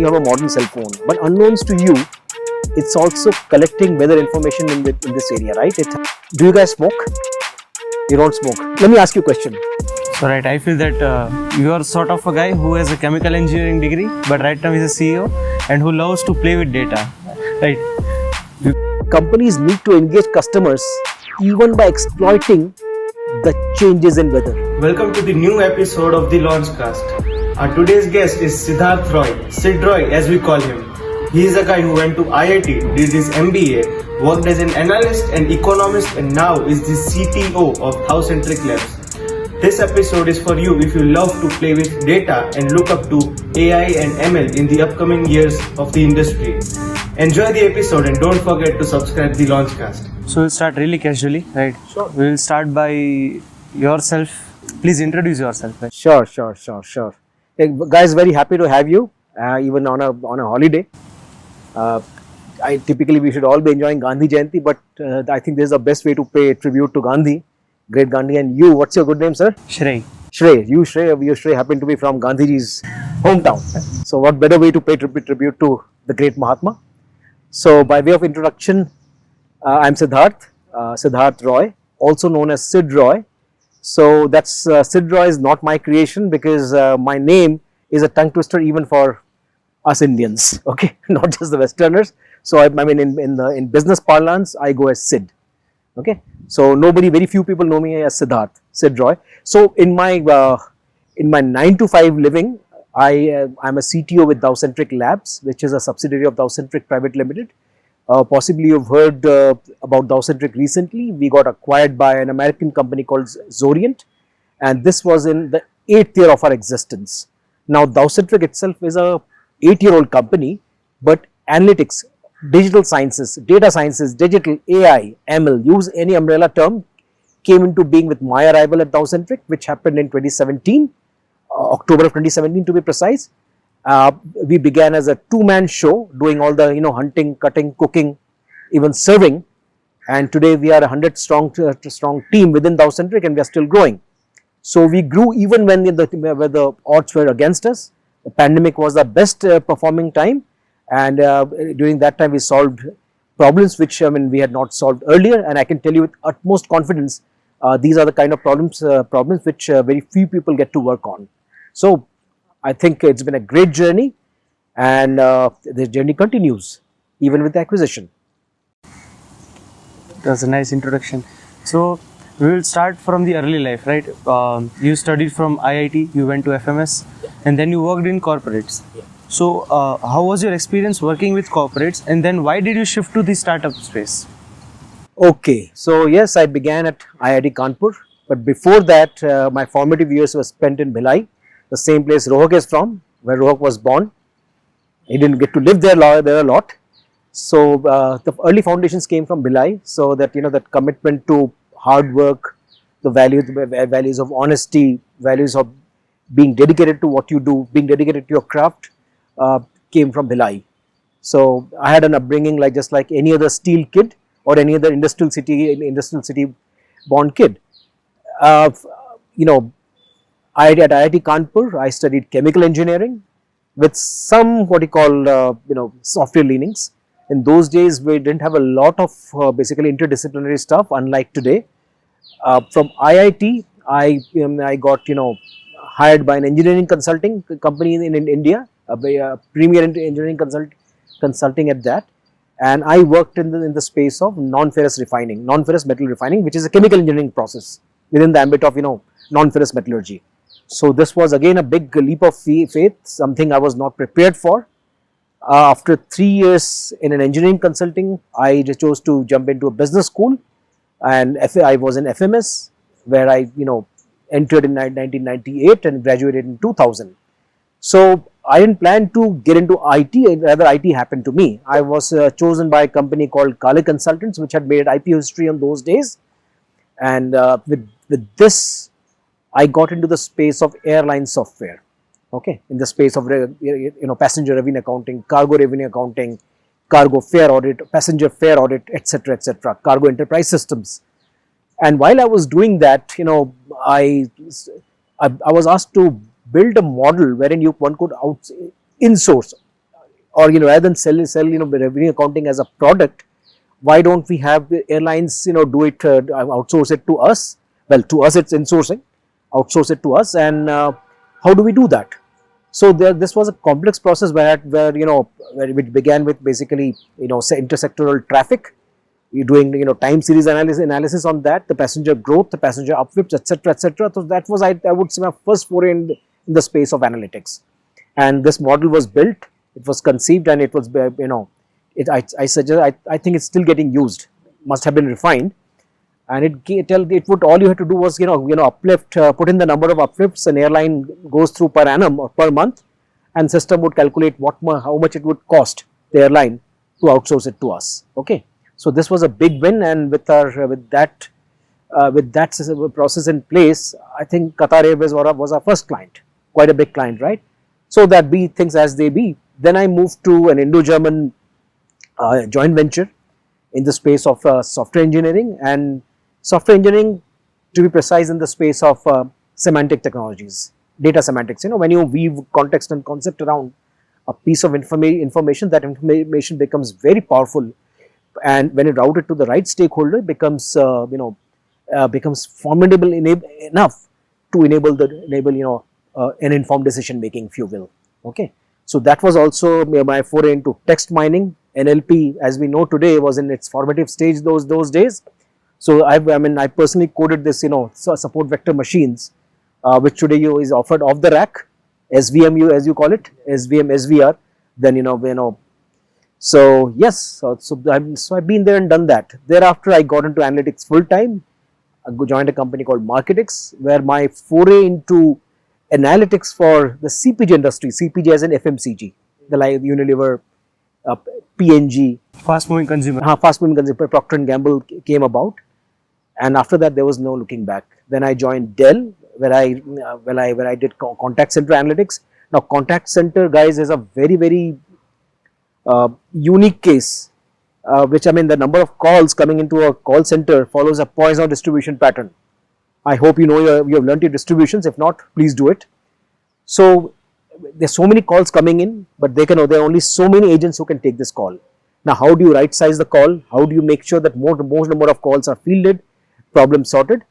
you have a modern cell phone, but unknowns to you, it's also collecting weather information in this area, right? Do you guys smoke? You don't smoke. Let me ask you a question. So right, I feel that you are sort of a guy who has a chemical engineering degree, but right now he's a CEO and who loves to play with data, right? Companies need to engage customers even by exploiting the changes in weather. Welcome to the new episode of the LaunchCast. Our today's guest is SiddRoy as we call him. He is a guy who went to IIT, did his MBA, worked as an analyst and economist, and now is the CTO of Thoucentric Labs. This episode is for you if you love to play with data and look up to AI and ML in the upcoming years of the industry. Enjoy the episode and don't forget to subscribe the LaunchCast. So we'll start really casually, right? Sure. We'll start by yourself. Please introduce yourself. Right? Sure. Hey, guys, very happy to have you, even on a holiday. We should all be enjoying Gandhi Jayanti, but I think this is the best way to pay tribute to Gandhi, great Gandhi. And you, what's your good name, sir? Shrey. Shrey happen to be from Gandhiji's hometown. So what better way to pay tribute to the great Mahatma? So by way of introduction, I'm Siddharth Roy, also known as SiddRoy. So that's SiddRoy is not my creation because my name is a tongue twister even for us Indians, okay, not just the Westerners. So I mean, in business parlance, I go as Sid, okay. So very few people know me as SiddRoy. So in my 9 to 5 living, I'm a CTO with Thoucentric Labs, which is a subsidiary of Thoucentric Private Limited. Possibly you've heard about Thoucentric recently. We got acquired by an American company called Zorient, and this was in the 8th year of our existence. Now Thoucentric itself is a 8-year-old company, but analytics, digital sciences, data sciences, digital AI, ML, use any umbrella term, came into being with my arrival at Thoucentric, which happened in 2017, October of 2017 to be precise. We began as a 2-man show, doing all the hunting, cutting, cooking, even serving, and today we are a 100 strong team within Thoucentric, and we are still growing. So we grew even when the odds were against us. The pandemic was the best performing time, and during that time we solved problems which we had not solved earlier, and I can tell you with utmost confidence these are the kind of problems which very few people get to work on. So I think it's been a great journey, and the journey continues even with the acquisition. That's a nice introduction. So we will start from the early life, right? You studied from IIT, you went to FMS, and then you worked in corporates. Yeah. So how was your experience working with corporates, and then why did you shift to the startup space? Okay, so yes, I began at IIT Kanpur, but before that my formative years were spent in Bhilai, the same place Rohak is from, where Rohak was born. He didn't get to live there a lot. So the early foundations came from Bhilai, so that that commitment to hard work, the values of honesty, values of being dedicated to what you do, being dedicated to your craft, came from Bhilai. So I had an upbringing just like any other steel kid or any other industrial city born kid. At IIT Kanpur, I studied chemical engineering with some what you call software leanings. In those days, we didn't have a lot of basically interdisciplinary stuff, unlike today. From IIT, I got hired by an engineering consulting company in India, a premier engineering consulting at that, and I worked in the space of non-ferrous metal refining, which is a chemical engineering process within the ambit of non-ferrous metallurgy. So this was again a big leap of faith, something I was not prepared for. After 3 years in an engineering consulting, I chose to jump into a business school, and I was in FMS, where I entered in 1998 and graduated in 2000. So I didn't plan to get into IT, rather IT happened to me. I was chosen by a company called Kale Consultants, which had made IPO history in those days, and with this I got into the space of airline software, okay, in the space of passenger revenue accounting, cargo revenue accounting, cargo fare audit, passenger fare audit, etc., cargo enterprise systems. And while I was doing that, I was asked to build a model wherein one could insource or rather than sell revenue accounting as a product, why don't we have the airlines do it, outsource it to us? Well, to us it's insourcing, outsource it to us, and how do we do that? So this was a complex process where it began with basically intersectoral traffic. You're doing time series analysis on that, the passenger growth, the passenger upflips, etc., etc. So that was I would say my first foray in the space of analytics, and this model was built, it was conceived, and it was I think it's still getting used, must have been refined, and it would, all you had to do was uplift, put in the number of uplifts an airline goes through per annum or per month, and system would calculate how much it would cost the airline to outsource it to us. Okay, so this was a big win, and with that process in place, I think Qatar Airways was our first client, quite a big client, right? So that be things as they be. Then I moved to an Indo-German joint venture in the space of software engineering, and software engineering, to be precise, in the space of semantic technologies, data semantics. When you weave context and concept around a piece of information, that information becomes very powerful, and when it routed to the right stakeholder, it becomes becomes formidable enough to enable an informed decision making, if you will. Okay, so that was also my foray into text mining. NLP, as we know today, was in its formative stage those days. So I personally coded this support vector machines, which today is offered off the rack, SVMU as you call it, SVM, SVR. Then so yes, so I've been there and done that. Thereafter, I got into analytics full time. I joined a company called Marketix, where my foray into analytics for the CPG industry, CPG as in FMCG, the like Unilever, P&G, Fast moving consumer. Procter and Gamble came about, and after that there was no looking back. Then I joined Dell, where I did contact center analytics. Now contact center, guys, is a very unique case, which the number of calls coming into a call center follows a Poisson distribution pattern. I hope you have learned your distributions. If not, please do it. So there's so many calls coming in, but there are only so many agents who can take this call. Now, how do you right size the call? How do you make sure that most number of calls are fielded, problem sorted,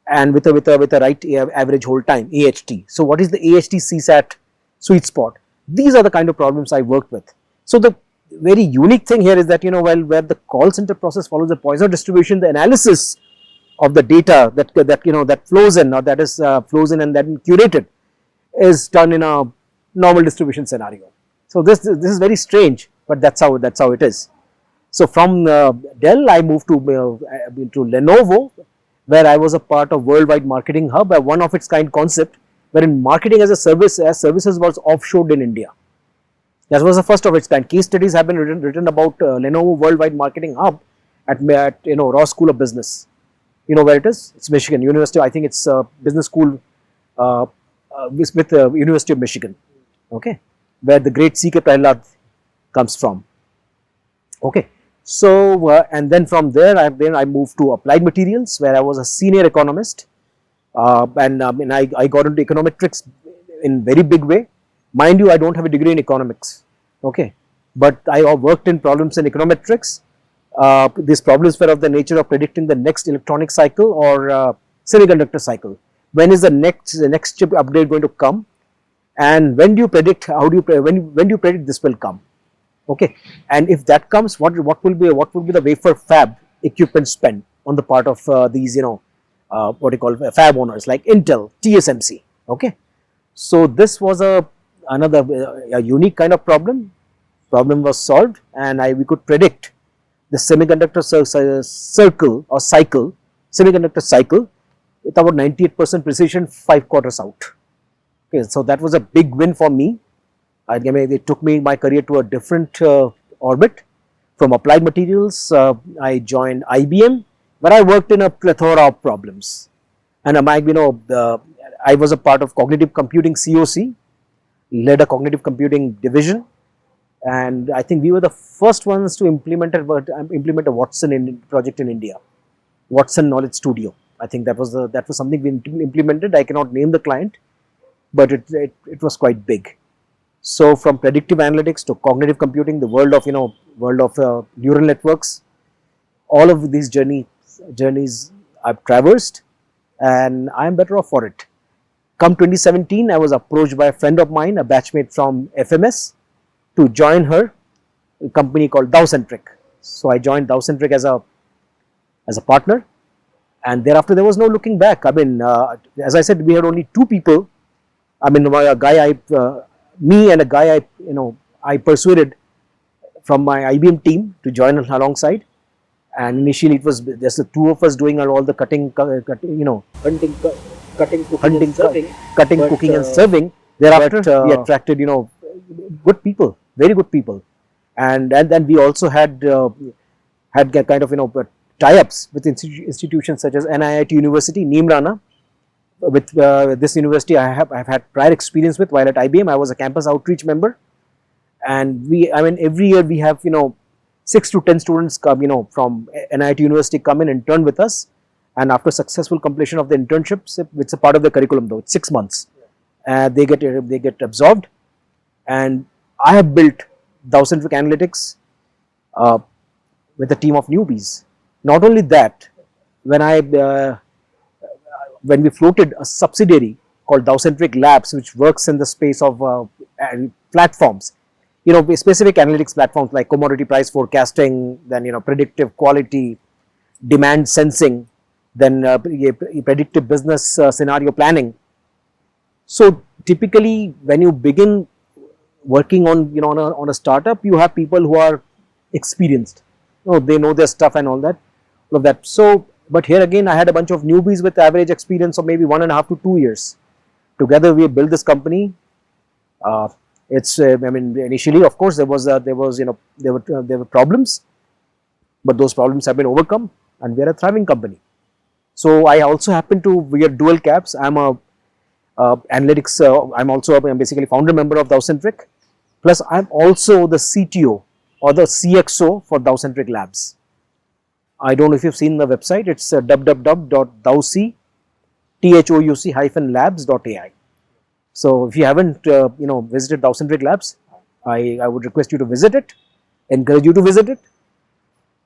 and with a right average hold time, AHT. So what is the AHT CSAT sweet spot? These are the kind of problems I worked with. So the very unique thing here is that where the call center process follows the Poisson distribution, the analysis of the data that flows in, or that is flows in and then curated, is done in a normal distribution scenario. So this is very strange, but that's how it is. So from Dell, I moved to Lenovo, where I was a part of worldwide marketing hub, a one of its kind concept, wherein marketing as services was offshored in India. That was the first of its kind. Case studies have been written about Lenovo worldwide marketing hub at Ross School of Business. You know where it is? It's Michigan University. I think it's business school with University of Michigan. Okay, where the great C.K. Prahlad comes from. Okay, so and then from there I moved to Applied Materials, where I was a senior economist, and I got into econometrics in very big way. Mind you, I don't have a degree in economics. Okay, but I worked in problems in econometrics. These problems were of the nature of predicting the next electronic cycle or semiconductor cycle. When is the next chip upgrade going to come, and when do you predict? How do you when do you predict this will come? Okay, and if that comes, what will be the wafer fab equipment spend on the part of these what you call fab owners like Intel, TSMC. Okay, so this was another unique kind of problem. Problem was solved, and we could predict the semiconductor circle or semiconductor cycle with about 98% precision 5 quarters out. Okay, so that was a big win for me. It took my career to a different orbit. From Applied Materials, I joined IBM, where I worked in a plethora of problems. And I was a part of cognitive computing COC, led a cognitive computing division, and I think we were the first ones to implement a Watson project in India, Watson Knowledge Studio. I think that was something we implemented. I cannot name the client, but it was quite big. So from predictive analytics to cognitive computing, the world of neural networks, all of these journeys I've traversed, and I'm better off for it. Come 2017, I was approached by a friend of mine, a batchmate from FMS, to join her company called Thoucentric. So I joined Thoucentric as a partner, and thereafter there was no looking back. I mean, as I said, we had only two people. I mean, me and a guy I persuaded from my IBM team to join alongside. And initially, it was just the two of us doing all the cutting, cooking, and serving. Thereafter, we attracted good people, very good people, and then we also had kind of tie-ups with institutions such as NIIT University, Neemrana. With this university, I've had prior experience with. While at IBM, I was a campus outreach member, and every year we have 6 to 10 students come from NIIT University come in and intern with us, and after successful completion of the internships, it's a part of the curriculum though, it's 6 months, they get absorbed, and I have built Thoucentric Analytics with a team of newbies. Not only that, when we floated a subsidiary called Thoucentric Labs, which works in the space of platforms, specific analytics platforms like commodity price forecasting, then predictive quality, demand sensing, then predictive business scenario planning. So typically, when you begin working on a startup, you have people who are experienced. They know their stuff and all of that. So, but here again, I had a bunch of newbies with average experience of maybe 1.5 to 2 years. Together, we built this company. Initially, of course, there were problems, but those problems have been overcome, and we are a thriving company. So I also happen to wear dual caps. I'm a analytics. I'm basically founder member of Thoucentric. Plus, I'm also the CTO or the CXO for Thoucentric Labs. I don't know if you've seen the website. It's www.thouc-labs.ai. So if you haven't visited Thoucentric Labs, I would request you to visit it, encourage you to visit it,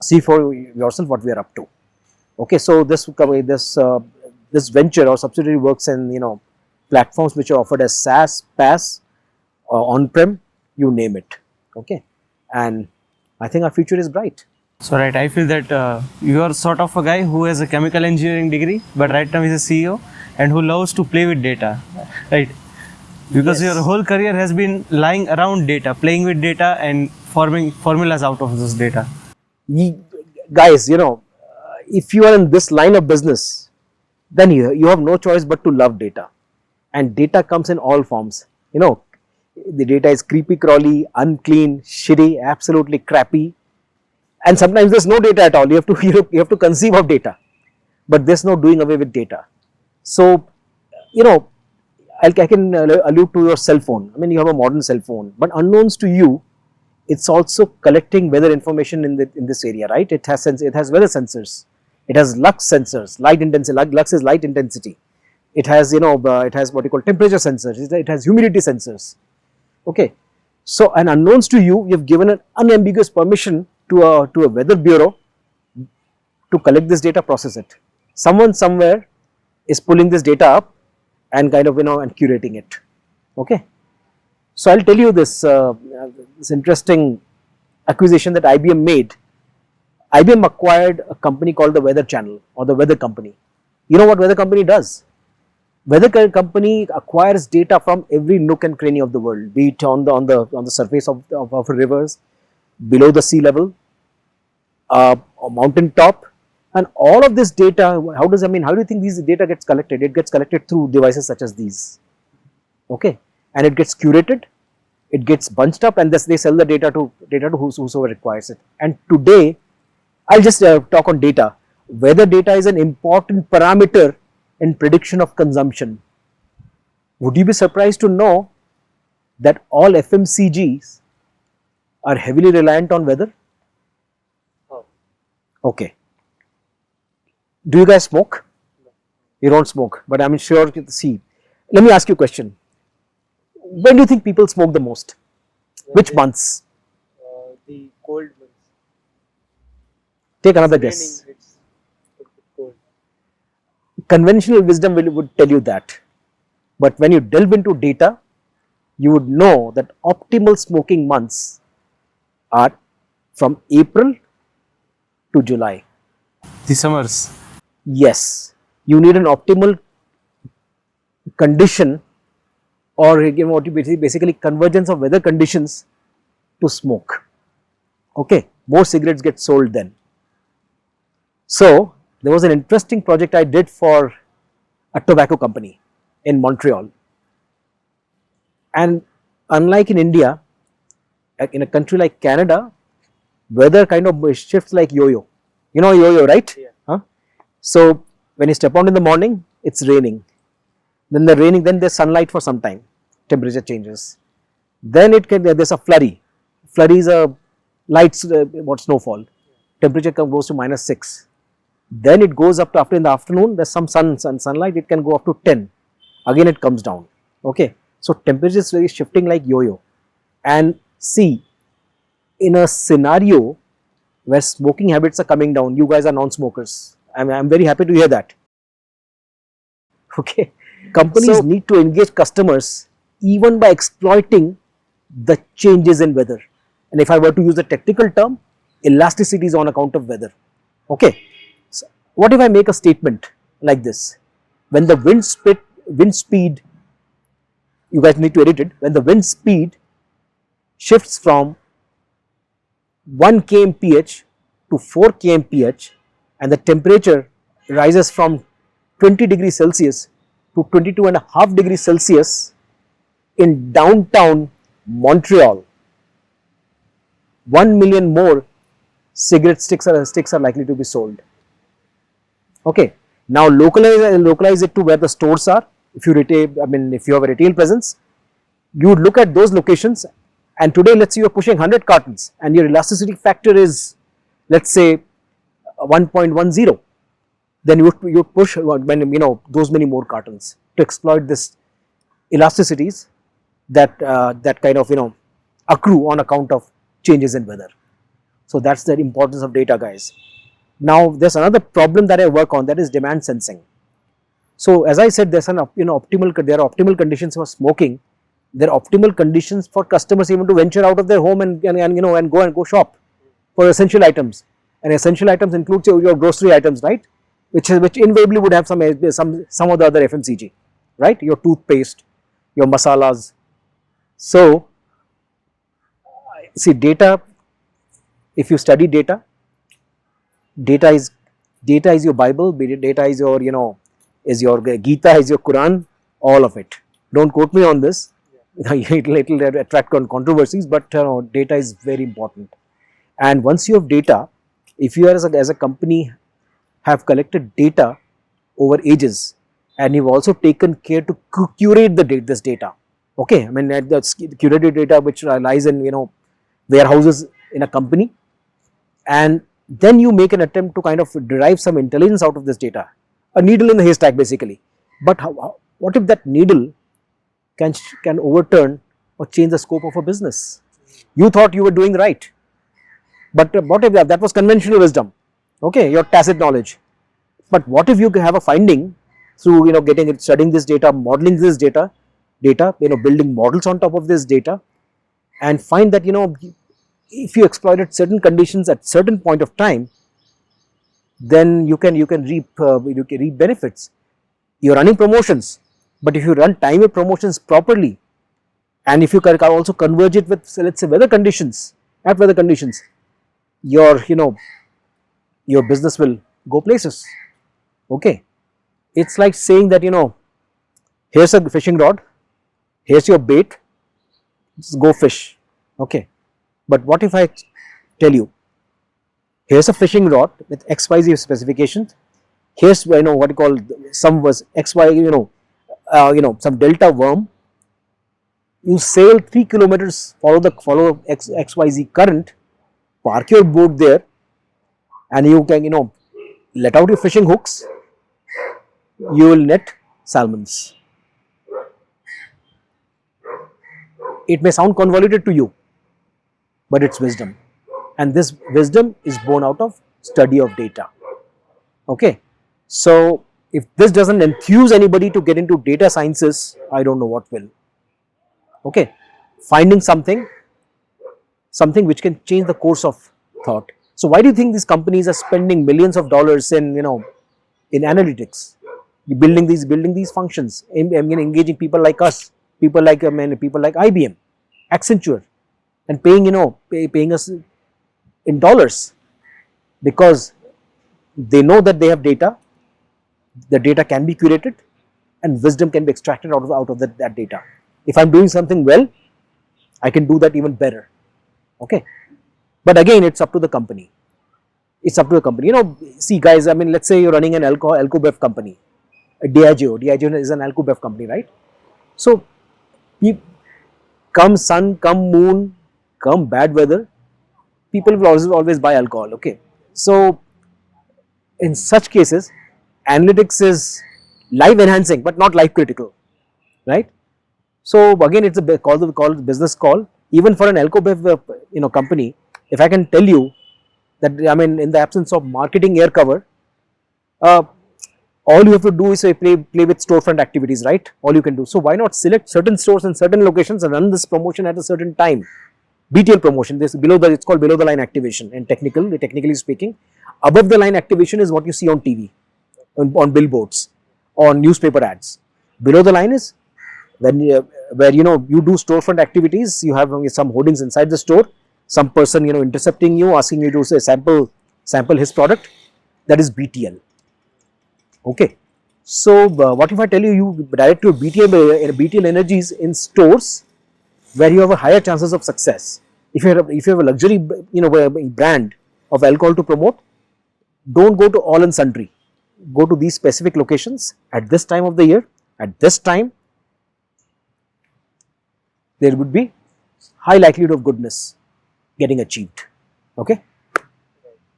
see for yourself what we are up to. Okay, so this venture or subsidiary works in platforms which are offered as SaaS, PaaS, on-prem, you name it. Okay, and I think our future is bright. So right, I feel that you are sort of a guy who has a chemical engineering degree, but right now he's a CEO and who loves to play with data, right? Because your whole career has been lying around data, playing with data and forming formulas out of this data. Guys, if you are in this line of business, then you have no choice but to love data. And data comes in all forms. The data is creepy crawly, unclean, shitty, absolutely crappy. And sometimes there's no data at all. You have to conceive of data, but there's no doing away with data. So, I can allude to your cell phone. I mean, you have a modern cell phone, but unknowns to you, it's also collecting weather information in this area, right? It has weather sensors, it has lux sensors, light intensity. Lux is light intensity. It has it has what you call temperature sensors. It has humidity sensors. Okay, so and unknowns to you, you've given an unambiguous permission to a weather bureau to collect this data, process it. Someone somewhere is pulling this data up and kind of and curating it. Okay, so I'll tell you this interesting acquisition that IBM made. IBM acquired a company called the Weather Channel or the Weather Company. You know what Weather Company does? Weather Company acquires data from every nook and cranny of the world, be it on the surface of rivers, below the sea level, mountain top, and all of this data. How do you think these data gets collected? It gets collected through devices such as these. Okay, and it gets curated, it gets bunched up, and thus they sell the data to whosoever requires it. And today, I'll just talk on data. Weather data is an important parameter in prediction of consumption. Would you be surprised to know that all FMCGs are heavily reliant on weather? Okay. Do you guys smoke? You don't smoke, but I'm sure. See, let me ask you a question. when do you think people smoke the most? Which months? The cold months. Take another guess. It's cold. Conventional wisdom would tell you that, but when you delve into data, you would know that optimal smoking months are from April to July. The summers. Yes, you need an optimal condition, or what you basically convergence of weather conditions to smoke. Okay, more cigarettes get sold then. So there was an interesting project I did for a tobacco company in Montreal, and unlike in India, in a country like Canada, weather kind of shifts like yo-yo. You know yo-yo, right? Yeah. Huh? So when you step out in the morning, it's raining. Then then there's sunlight for some time. Temperature changes. Then there's a flurry. Flurry is a light snowfall. Temperature goes to -6. Then it goes up to, after in the afternoon, there's some sunlight. It can go up to 10. Again it comes down. Okay. So temperature is really shifting like yo-yo. And see, in a scenario where smoking habits are coming down, you guys are non-smokers. I'm very happy to hear that. Okay. Companies need to engage customers even by exploiting the changes in weather. And if I were to use a technical term, elasticity is on account of weather. Okay. So what if I make a statement like this? When the wind speed, you guys need to edit it, when the wind speed shifts from 1 kmph to 4 kmph and the temperature rises from 20 degrees Celsius to 22.5 degrees Celsius in downtown Montreal, 1 million more cigarette sticks are likely to be sold. Okay. Now localize it to where the stores are. If you if you have a retail presence, you would look at those locations, and today let's say you're pushing 100 cartons and your elasticity factor is, let's say, 1.10, then you push those many more cartons to exploit this elasticities that kind of accrue on account of changes in weather. So that's the importance of data, guys. Now there's another problem that I work on, that is demand sensing. So as I said, there's there are optimal conditions for smoking. There are optimal conditions for customers even to venture out of their home and go shop for essential items. And essential items include your grocery items, right? Which invariably would have some of the other FMCG, right? Your toothpaste, your masalas. So see, data. If you study data, data is your Bible. Data is your is your Gita, is your Quran, all of it. Don't quote me on this. It will attract on controversies, but data is very important. And once you have data, if you are as a company have collected data over ages, and you've also taken care to curate this data. Okay, I mean that's curated data which lies in warehouses in a company, and then you make an attempt to kind of derive some intelligence out of this data, a needle in the haystack basically. But what if that needle can overturn or change the scope of a business? You thought you were doing right, but what if that was conventional wisdom? Okay, your tacit knowledge. But what if you have a finding through studying this data, modeling this data, building models on top of this data, and find that if you exploited certain conditions at certain point of time, then you can reap benefits. You're running promotions, but if you run time your promotions properly, and if you can also converge it with, let's say, weather conditions, your business will go places. Okay, it's like saying that here's a fishing rod, here's your bait, just go fish. Okay, but what if I tell you, here's a fishing rod with XYZ specifications, here's what you call some was XY, some delta worm, you sail 3 kilometers, follow XYZ current, park your boat there, and you can let out your fishing hooks, you will net salmons. It may sound convoluted to you, but it's wisdom. And this wisdom is born out of study of data. Okay. So if this doesn't enthuse anybody to get into data sciences, I don't know what will. Okay. Finding something which can change the course of thought. So why do you think these companies are spending millions of dollars in, in analytics, building these functions, engaging people like us, people like IBM, Accenture, and paying us in dollars, because they know that they have data, the data can be curated, and wisdom can be extracted out of that data. If I'm doing something well, I can do that even better. Okay, but again, it's up to the company. It's up to the company. See guys, let's say you're running an alcobev company, a Diageo is an alcobev company, right? So, come sun, come moon, come bad weather, people will always buy alcohol. Okay, so in such cases, analytics is life enhancing but not life critical, right? So again, it's a business call. Even for an alcobev company, if I can tell you that in the absence of marketing air cover, all you have to do is play with storefront activities, right? All you can do. So why not select certain stores in certain locations and run this promotion at a certain time? BTL promotion. This it's called below the line activation. And technically speaking, above the line activation is what you see on TV, on billboards, on newspaper ads. Below the line is when where you do storefront activities. You have some hoardings inside the store. Some person intercepting you, asking you to say sample his product. That is BTL. Okay. So what if I tell you direct your BTL energies in stores where you have a higher chances of success? If you have a luxury brand of alcohol to promote, don't go to all and sundry. Go to these specific locations at this time of the year. At this time, there would be high likelihood of goodness getting achieved. Okay.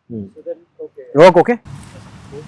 So then, okay. Work okay? Okay.